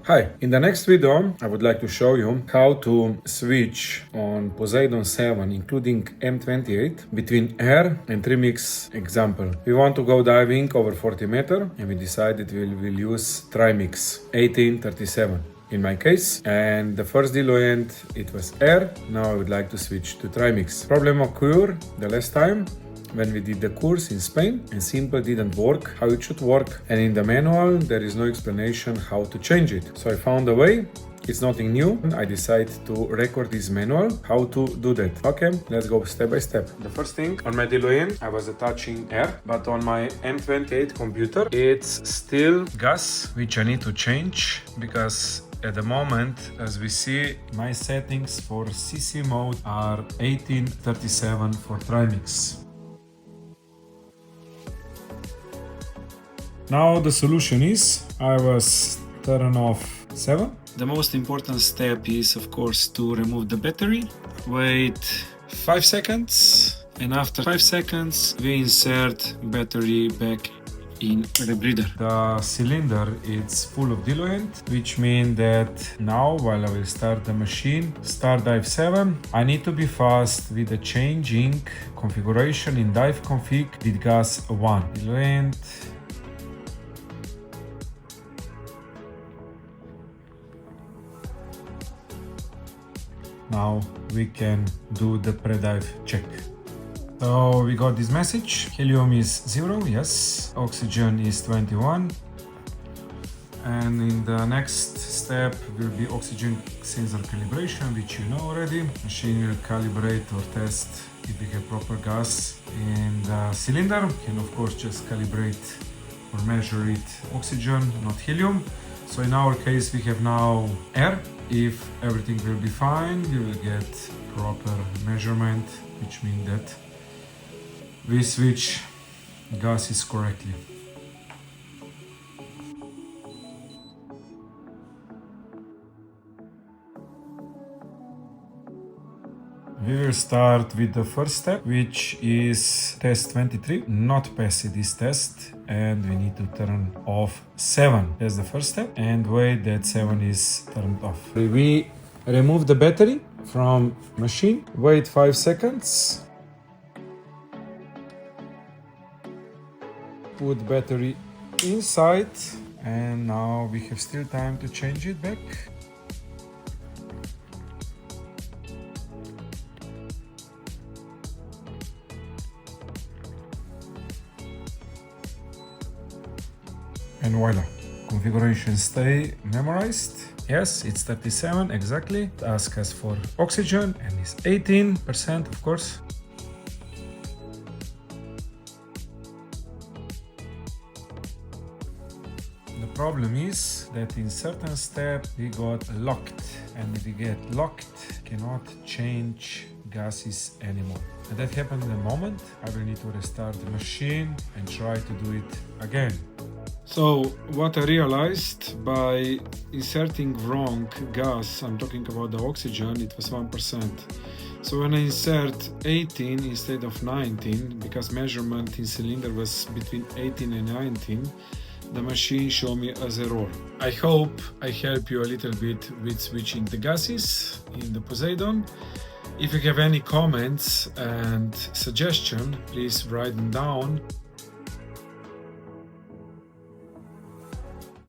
Hi, in the next video I would like to show you how to switch on Poseidon 7 including M28 between air and trimix example. We want to go diving over 40 meters and we decided we will use trimix 1837 in my case, and the first diluent it was air. Now I would like to switch to trimix. Problem occurred the last time when we did the course in Spain and simple didn't work how it should work, and in the manual there is no explanation how to change it. So I found a way. It's nothing new. I decided to record this manual how to do that. Okay, let's go step by step. The first thing, on my diluent I was attaching air, but on my M28 computer it's still gas, which I need to change because at the moment, as we see, my settings for CC mode are 1837 for trimix. Now the solution is, I was turn off 7. The most important step is, of course, to remove the battery. Wait 5 seconds, and after 5 seconds we insert battery back in rebreather. The cylinder is full of diluent, which means that now while I will start the machine, start dive 7, I need to be fast with the changing configuration in dive config with gas 1. Diluent. Now we can do the pre-dive check. So we got this message. Helium is 0, yes. Oxygen is 21. And in the next step will be oxygen sensor calibration, which you know already. Machine will calibrate or test if we have proper gas in the cylinder. Can of course just calibrate or measure it oxygen, not helium. So in our case we have now air. If everything will be fine, we will get proper measurement, which means that we switch gases correctly. We will start with the first step, which is test 23, not pass this test, and we need to turn off 7. That's the first step, and wait that 7 is turned off. We remove the battery from machine, wait 5 seconds, put battery inside, and now we have still time to change it back. And voila, configuration stay memorized. Yes, it's 37 exactly. It asks us for oxygen and it's 18% of course. The problem is that in certain step we got locked, and if we get locked, cannot change gases anymore. And that happened in a moment. I will need to restart the machine and try to do it again. So what I realized by inserting wrong gas, I'm talking about the oxygen, it was 1%. So when I insert 18 instead of 19, because measurement in cylinder was between 18 and 19, the machine showed me as error. I hope I help you a little bit with switching the gases in the Poseidon. If you have any comments and suggestions, please write them down.